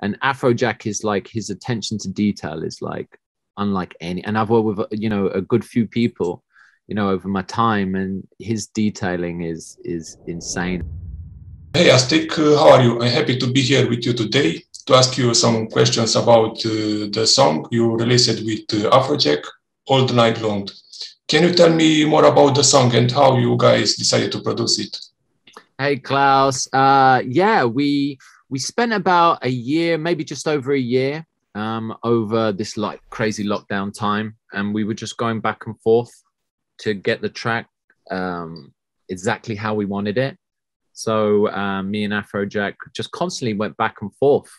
And Afrojack is like, his attention to detail is like unlike any. And I've worked with, you know, a good few people, you know, over my time, and his detailing is insane. Hey Azteck, how are you? I'm happy to be here with you today to ask you some questions about the song you released with Afrojack, All the Night Long. Can you tell me more about the song and how you guys decided to produce it? Hey Klaus, yeah, we spent about a year, maybe just over a year, over this like crazy lockdown time, and we were just going back and forth to get the track exactly how we wanted it. So me and Afrojack just constantly went back and forth.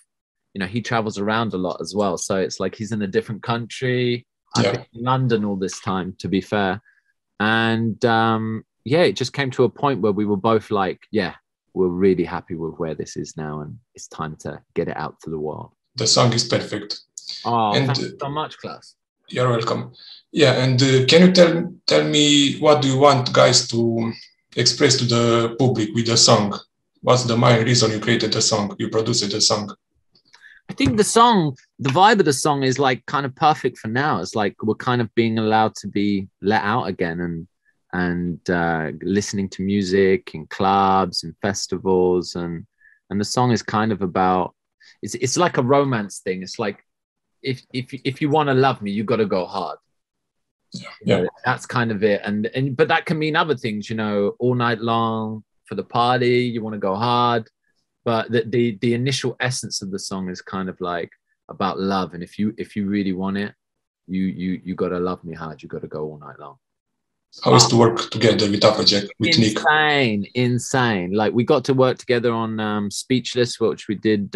You know, he travels around a lot as well, so it's like he's in a different country. I've been in London all this time, to be fair, and yeah, it just came to a point where we were both like, yeah, we're really happy with where this is now, and it's time to get it out to the world. The song is perfect. Oh, and thank you so much, Klaus. You're welcome. Yeah, and can you tell me what do you want guys to express to the public with the song? What's the main reason you created the song, you produced the song? I think the song, the vibe of the song is like kind of perfect for now. It's like we're kind of being allowed to be let out again, and listening to music in clubs and festivals, and the song is kind of about, it's like a romance thing. It's like if you want to love me, you got to go hard. Yeah. You know, that's kind of it. And but that can mean other things, you know, all night long for the party, you want to go hard. But the initial essence of the song is kind of like about love. And if you really want it, you got to love me hard. You got to go all night long. How is to work together with Afrojack, with Nick? Insane. Like we got to work together on Speechless, which we did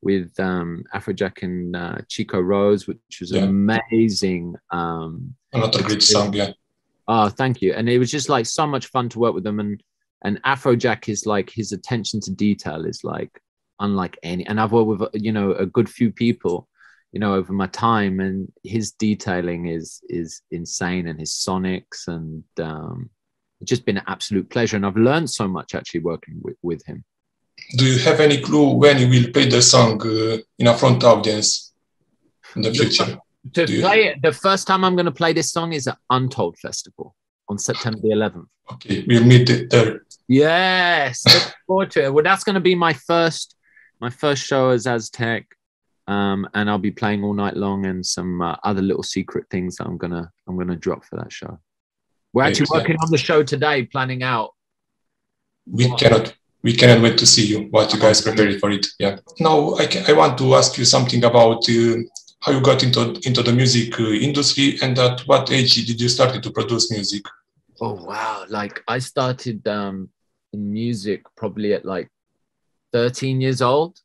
with Afrojack and Chico Rose, which was amazing. Another great song, yeah. Oh, thank you. And it was just like so much fun to work with them. And Afrojack is like, his attention to detail is like unlike any. And I've worked with, you know, a good few people, you know, over my time, and his detailing is insane, and his sonics, and it's just been an absolute pleasure. And I've learned so much actually working with him. Do you have any clue when you will play the song in a front audience in the future? To play it, the first time I'm going to play this song is at Untold Festival on September the 11th. Okay, we'll meet it there. Yes, look forward to it. Well, that's going to be my first show as Azteck, and I'll be playing all night long, and some other little secret things that I'm gonna drop for that show. We're actually working on the show today, planning out. We cannot wait to see you. What you guys prepared for it? Yeah. Now I want to ask you something about how you got into the music industry, and at what age did you start to produce music? Oh wow! Like I started in music probably at like 13 years old.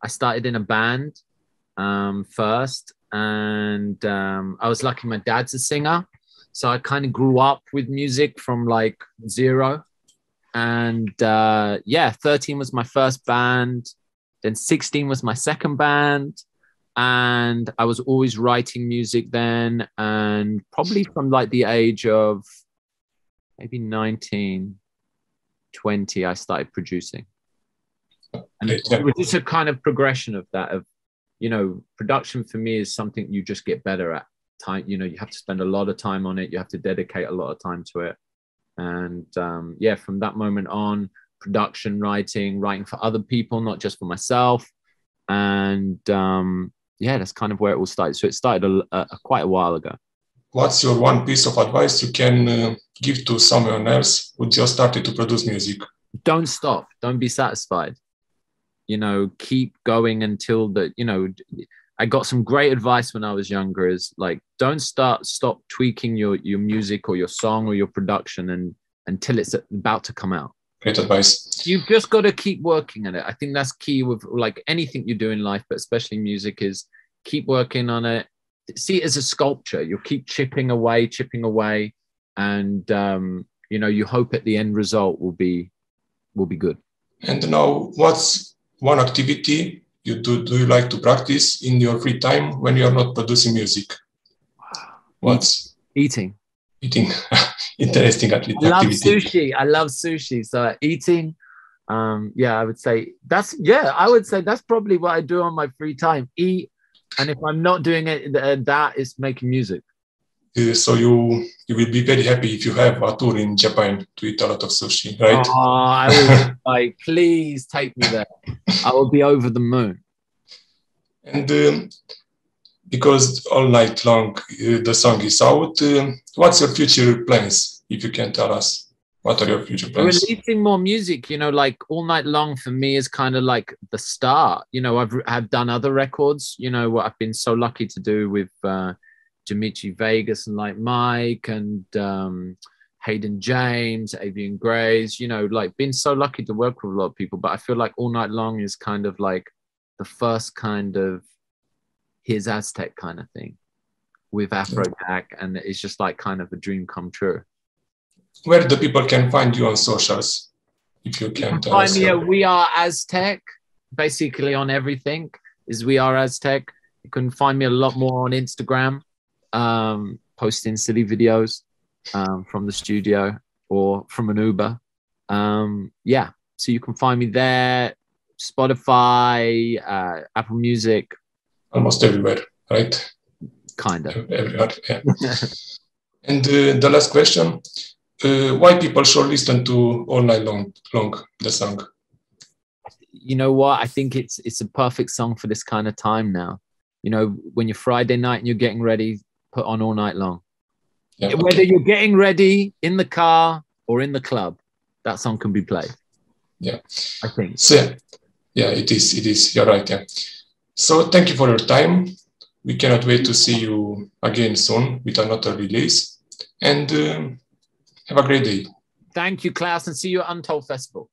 I started in a band first, and I was lucky my dad's a singer, so I kind of grew up with music from like zero. And yeah, 13 was my first band, then 16 was my second band, and I was always writing music then, and probably from like the age of maybe 19, 20, I started producing. And it was just a kind of progression of that, of, you know, production for me is something you just get better at. Time, you know, you have to spend a lot of time on it. You have to dedicate a lot of time to it. And yeah, from that moment on, production, writing for other people, not just for myself. And yeah, that's kind of where it all started. So it started quite a while ago. What's your one piece of advice you can give to someone else who just started to produce music? Don't stop. Don't be satisfied. You know, keep going until you know, I got some great advice when I was younger, is like, don't stop tweaking your music or your song or your production until it's about to come out. Great advice. You've just got to keep working at it. I think that's key with like anything you do in life, but especially music, is keep working on it. See it as a sculpture. You'll keep chipping away, and you know, you hope at the end result will be good. And now, what's one activity you do you like to practice in your free time when you are not producing music? What's eating? Interesting activity. I love sushi. So eating, Yeah, I would say that's probably what I do on my free time. Eat, and if I'm not doing it, that is making music. So you will be very happy if you have a tour in Japan to eat a lot of sushi, right? Oh, I will like, please take me there. I will be over the moon. And because all night long the song is out, what's your future plans? If you can tell us, what are your future plans? Releasing more music, like All Night Long for me is kind of like the start. I've done other records. What I've been so lucky to do with Dimitri Vegas and like Mike and Hayden James, Avian Grays. Like been so lucky to work with a lot of people. But I feel like All Night Long is kind of like the first kind of here's Azteck kind of thing with Afrojack, and it's just like kind of a dream come true. Where the people can find you on socials, if you can tell us. Find me at We Are Azteck, basically on everything is We Are Azteck. You can find me a lot more on Instagram, posting silly videos from the studio or from an Uber. Yeah, so you can find me there, Spotify, Apple Music. Almost everywhere, right? Kind of. Everywhere, yeah. And the last question, why people should listen to All Night Long, the song? You know what? I think it's a perfect song for this kind of time now. When you're Friday night and you're getting ready, put on All Night Long. Yeah, whether you're getting ready in the car or in the club, that song can be played. Yeah, I think. So, yeah, it is. You're right. Yeah. So thank you for your time. We cannot wait to see you again soon with another release. And have a great day. Thank you, Klaus, and see you at Untold Festival.